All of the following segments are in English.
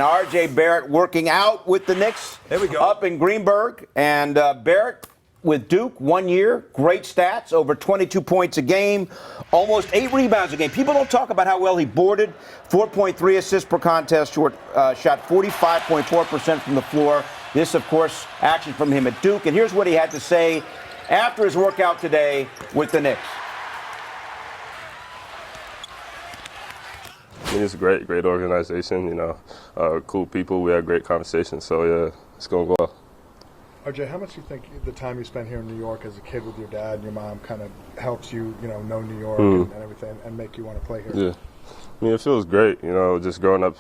RJ Barrett working out with the Knicks. There we go. Up in Greenberg. And Barrett with Duke, 1 year, great stats, over 22 points a game, almost 8 rebounds a game. People don't talk about how well he boarded, 4.3 assists per contest, shot 45.4% from the floor. This, of course, action from him at Duke. And here's what he had to say after his workout today with the Knicks. I mean, it's a great organization, cool people. We had great conversations, so yeah, it's going well. RJ, how much do you think the time you spent here in New York as a kid with your dad and your mom kind of helps you, know New York and everything, and make you want to play here? Yeah, I mean, it feels great, just growing up,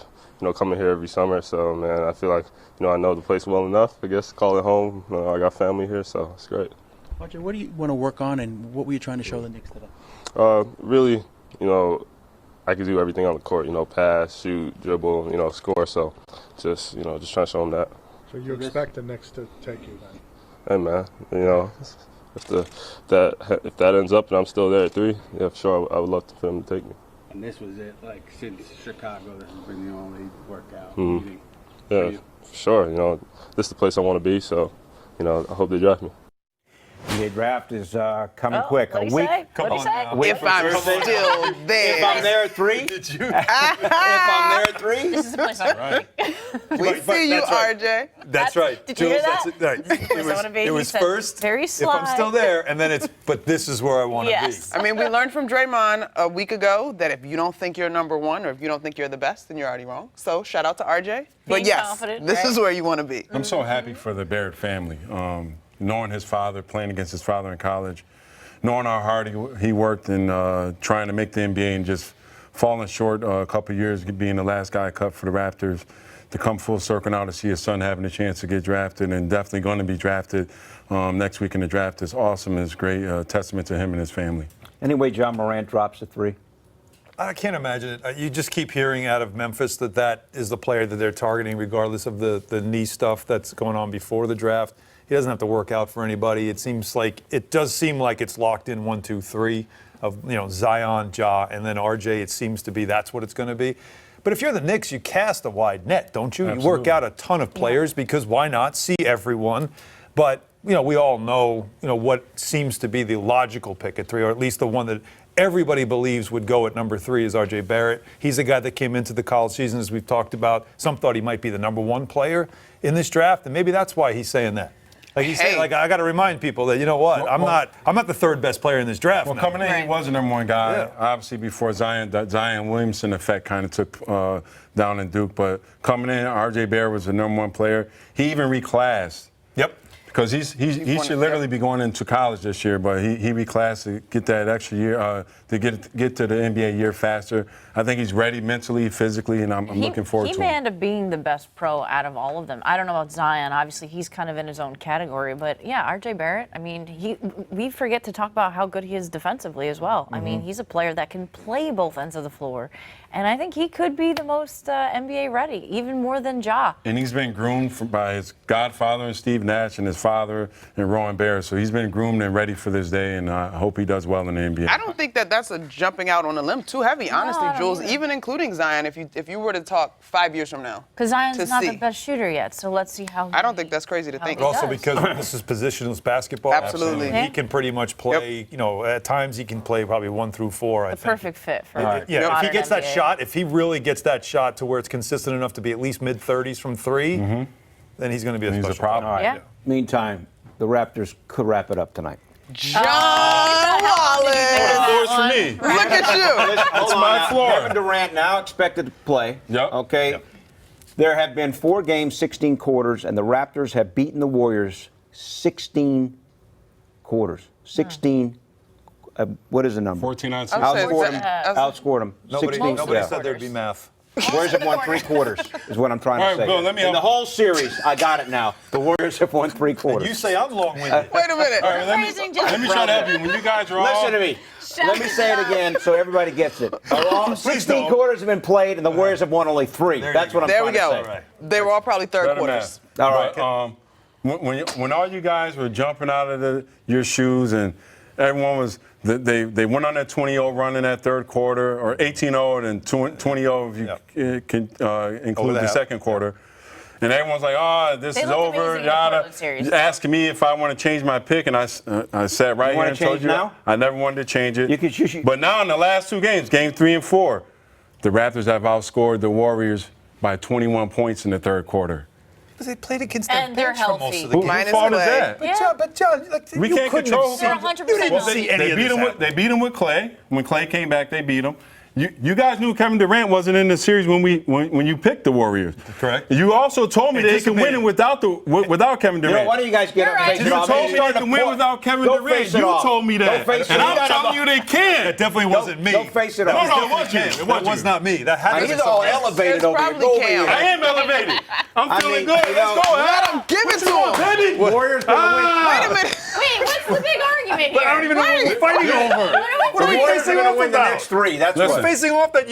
coming here every summer. So, man, I feel like, I know the place well enough, I guess, call it home. I got family here, so it's great. RJ, what do you want to work on, and what were you trying to show the Knicks today? Really, I could do everything on the court, pass, shoot, dribble, score. So just trying to show them that. So you expect the Knicks to take you then? Hey, man, if that ends up and I'm still there at 3, yeah, for sure, I would love for them to take me. And this was it, like, since Chicago, this has been the only workout Mm-hmm. meeting. Yeah, for sure. This is the place I want to be, so, I hope they draft me. NBA draft is coming quick. A week. Come on now. If I'm still there. If I'm there at 3? Did you? If I'm there at 3? This is the place I want to be. We see you, that's right. RJ. That's right. Did you hear that? That's it. Right. This is the place I want to be. It He was said, first, very if sly. I'm still there, and then but this is where I want to Yes. be. I mean, we learned from Draymond a week ago that if you don't think you're number one or if you don't think you're the best, then you're already wrong. So shout out to RJ. But Being yes, confident, this right? is where you want to be. I'm so happy for the Barrett family. Knowing his father, playing against his father in college, knowing how hard he worked in trying to make the NBA and just falling short a couple of years, being the last guy cut for the Raptors, to come full circle now to see his son having a chance to get drafted and definitely going to be drafted next week in the draft is awesome. It's great testament to him and his family. Anyway, John Morant drops at 3. I can't imagine it. You just keep hearing out of Memphis that is the player that they're targeting, regardless of the knee stuff that's going on before the draft. He doesn't have to work out for anybody. It does seem like it's locked in 1, 2, 3 of Zion, Ja, and then RJ. It seems to be that's what it's going to be. But if you're the Knicks, you cast a wide net, don't you? Absolutely. You work out a ton of players because why not see everyone? But we all know what seems to be the logical pick at 3, or at least the one that everybody believes would go at number 3 is RJ Barrett. He's a guy that came into the college season, as we've talked about. Some thought he might be the number 1 player in this draft, and maybe that's why he's saying that. Like he's saying, I got to remind people that I'm not the 3rd best player in this draft. Well, now. coming in, he was the number 1 guy. Yeah. Obviously, before Zion, that Zion Williamson effect kind of took down in Duke. But coming in, RJ Barrett was the number 1 player. He even reclassed. Yep. Because he should literally be going into college this year, but he reclassed to get that extra year to get to the NBA year faster. I think he's ready mentally, physically, and I'm looking forward to He him. may end up being the best pro out of all of them. I don't know about Zion. Obviously, he's kind of in his own category. But, yeah, RJ Barrett, I mean, we forget to talk about how good he is defensively as well. I mean, he's a player that can play both ends of the floor. And I think he could be the most NBA ready, even more than Ja. And he's been groomed by his godfather and Steve Nash and his father and Rowan Barrett. So he's been groomed and ready for this day, and I hope he does well in the NBA. I don't think that's a jumping out on a limb too heavy, honestly, Jules. Even including Zion, if you were to talk 5 years from now. Because Zion's not the best shooter yet, so let's see how. I don't think that's crazy to think. But also because this is positionless basketball. Absolutely. He can pretty much play. At times he can play probably 1 through 4. I think. Perfect fit for Yeah, if he gets that NBA. shot, if he really gets that shot to where it's consistent enough to be at least mid-30s from 3, then he's going to be a special problem. player. Yeah. Meantime, the Raptors could wrap it up tonight. John Wallace. Doors for me. Look at you. That's my floor. Kevin Durant now expected to play. Yep. Okay. Yep. There have been 4 games, 16 quarters, and the Raptors have beaten the Warriors 16 quarters. 16. What is the number? 14 on 6. Outscored them. Outscored them. Nobody 16. Yeah. said there'd be math. Warriors have won 3 quarters, is what I'm trying All to right, say. Bill, let me In help. the whole series, I got it now. The Warriors have won 3 quarters. You say I'm long-winded. Wait a minute. All right, let me try to help you. When you guys are all... Listen to me. Let me say it again so everybody gets it. 16 quarters have been played, and the Warriors have won only 3. That's what I'm There we trying to go. say. They were all probably third Better quarters. math. All right. But, when all you guys were jumping out of your shoes and everyone was they went on that 20-0 run in that third quarter, or 18-0 and then 20-0 if you can include the second quarter. And everyone's like, "Oh, this is over." Yada, asking me if I want to change my pick, and I sat right here and told you now? I never wanted to change it. But now in the last two games, game 3 and 4, the Raptors have outscored the Warriors by 21 points in the third quarter. Because they played against their And they're bench for most healthy. of the game. Whose fault is that? But John, like, We you can't couldn't control. have They're seen- 100% You didn't healthy. see any They of beat this him. happen. They beat him with Clay. When Clay came back, they beat him. You guys knew Kevin Durant wasn't in the series when you picked the Warriors. Correct. You also told me they can win it without Kevin Durant. You know, why don't you guys get up and face You it off? told me they can win without Kevin Go Durant. face it You off. told me that. Go face it And off. I'm telling you they can. That definitely wasn't me. Go face it No, off. no, it wasn't you. That was not me. That had to be He's all someone else. elevated It's over here. probably Go over Cam. here. I am elevated. I'm feeling mean, good. you know, Let's go. Let him give it to him. Baby. Warriors gonna win. Wait a minute. Wait, what's the big argument here? I don't even know what we're fighting over. The we Warriors facing are going off to win the about? next 3. That's Listen. what. Facing off that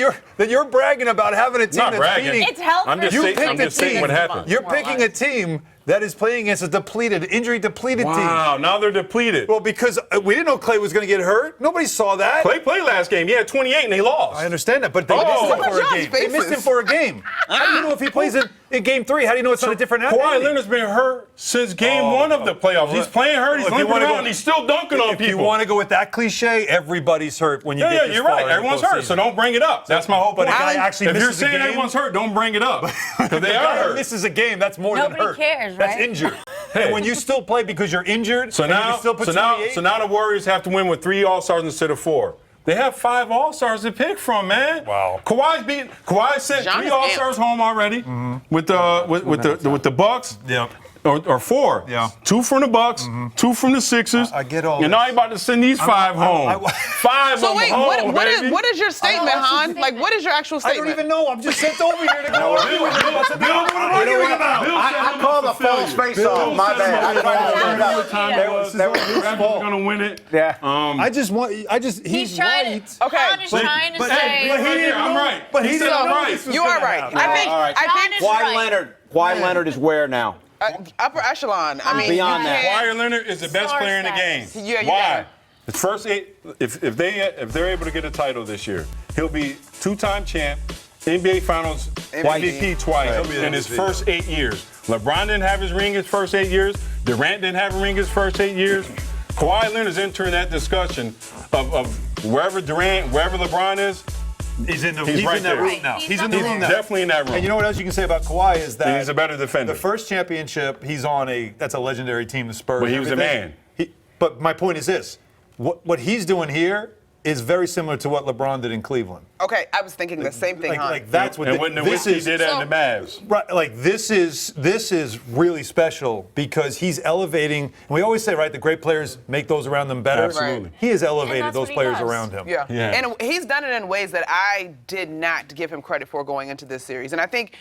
you're bragging about having a team Not that's bragging. beating. It's health. I'm just versus saying- I'm health. just saying what happened. You're picking a team that is playing against a depleted, injury-depleted team. Wow, now they're depleted. Well, because we didn't know Clay was going to get hurt. Nobody saw that. Clay played last game. He had 28 and they lost. I understand that, but they Oh. missed him Look for at a John's game. They missed faces. him for a game. How do you know if he plays in game 3? How do you know it's not a different Kawhi entity? Leonard's been hurt since game 1 of the playoffs. He's playing hurt. He's If you limping wanna around. go- And he's still dunking on If you people. want to go with that cliche, everybody's hurt when you Yeah, get this you're far right. in the Everyone's hurt, postseason. so don't bring it up. That's my whole But point. a guy actually If you're misses a saying game. everyone's hurt, don't bring it up. Because they are hurt. This is a game. That's more Nobody than hurt. cares, That's right? injured. And when you still play because you're injured, So and you now, can still put so now, 28, so now the Warriors have to win with 3 All-Stars instead of 4. They have 5 All-Stars to pick from, man. Wow. Kawhi sent John 3 is All-Stars home already with the Bucks. Yeah. Or 4. Yeah. 2 from the Bucks, 2 from the Sixers. I get all And now this. he's about to send these 5 home. 5 So of wait, them home, baby. what is your statement, Han? Like, what is your actual I statement? don't even know. I'm just sent over here to go argue with you. What's arguing about? I called the false face off. My bad. I tried to turn it up. They were Raptors going to win it. Yeah. He's trying right. to. Okay. John is trying to but- say. but he didn't I'm know- right. but he He said didn't I'm know right. this was You gonna are right. happen. I think. All right. I John think is Kawhi right. Leonard is where now? upper echelon. I mean, Beyond you that. can't- Kawhi Leonard is the best Star player in the game. status. Yeah, you Why? got it. The first 8, if they're able to get a title this year, he'll be 2-time champ, NBA Finals MVP twice He'll be the in his MVP. first 8 years. LeBron didn't have his ring his first 8 years. Durant didn't have a ring his first 8 years. Kawhi Leonard is entering that discussion of wherever Durant, wherever LeBron is. He's in the He's right in that there. room now. He's He's in on the the room room. now. Definitely in that room. And you know what else you can say about Kawhi is that And he's a better defender. The first championship, he's on that's a legendary team, the Spurs. But he was a everything. man. But my point is this: what he's doing here is very similar to what LeBron did in Cleveland. Okay, I was thinking the same thing, Han. Like that's what and the- when the this Wizards is. did that in the Mavs. Right, like this is really special because he's elevating. And we always say, right, the great players make those around them better. Absolutely. He has And elevated that's those what he players does. around him. Yeah. Yeah. And he's done it in ways that I did not give him credit for going into this series. And I think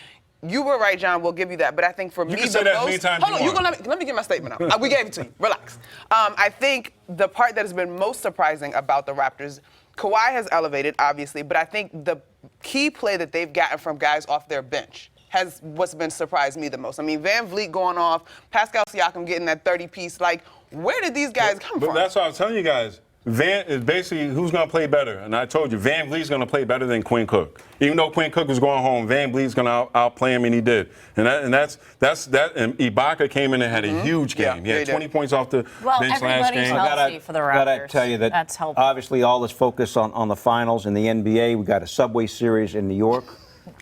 you were right, John. We'll give you that. But I think for me, can say the that as most. many times Hold on, you you're want. gonna let me get my statement out. We gave it to you. Relax. I think the part that has been most surprising about the Raptors, Kawhi has elevated, obviously, but I think the key play that they've gotten from guys off their bench has what's been surprised me the most. I mean, Van Vliet going off, Pascal Siakam getting that 30-piece. Like, where did these guys come But from? that's what I was telling you guys. Van is basically who's going to play better. And I told you, Van Vliet's going to play better than Quinn Cook. Even though Quinn Cook was going home, Van Vliet's going to outplay him, and he did. And that's that. And Ibaka came in and had a huge game. He Yeah, had he did. 20 points off the Well, bench last everybody's game. healthy for the Raptors. Gotta tell you that That's helpful. obviously all this focus on the finals in the NBA. We got a Subway Series in New York.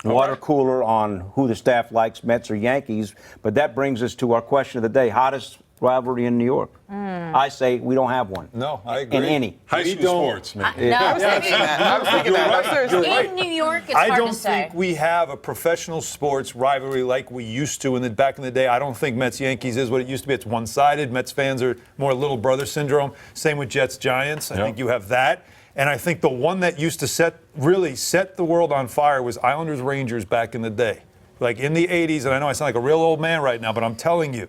Water cooler on who the staff likes, Mets or Yankees. But that brings us to our question of the day: hottest rivalry in New York? I say we don't have one. No, I agree. In any. High school sports, man. No, I was thinking that. I was thinking that. No, seriously. in New York, it's I hard don't to say. think we have a professional sports rivalry like we used to back in the day. I don't think Mets-Yankees is what it used to be. It's one-sided. Mets fans are more little brother syndrome. Same with Jets-Giants. I think you have that. And I think the one that used to really set the world on fire was Islanders-Rangers back in the day. Like in the 80s, and I know I sound like a real old man right now, but I'm telling you,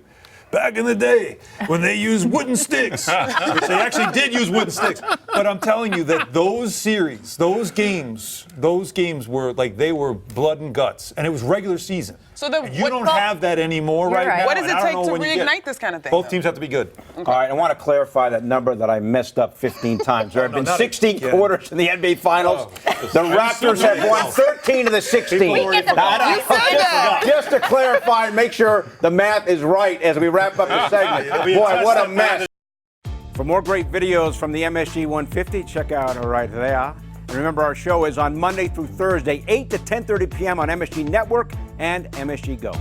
back in the day when they used wooden sticks, which they actually did use wooden sticks. But I'm telling you that those series, those games were like they were blood and guts, and it was regular season. So then You don't have that anymore right now. What does and it I don't take know to when you get- reignite this kind of thing? Both though? teams have to be good. All right, I want to clarify that number that I messed up 15 times. There have been 16 quarters in the NBA Finals. The Raptors have won 13 of the 16. We get the ball. You said that. Just to clarify and make sure the math is right as we wrap up the segment. Boy, what a mess. For more great videos from the MSG 150, check out right there. And remember, our show is on Monday through Thursday, 8 to 10:30 p.m. on MSG Network and MSG Go.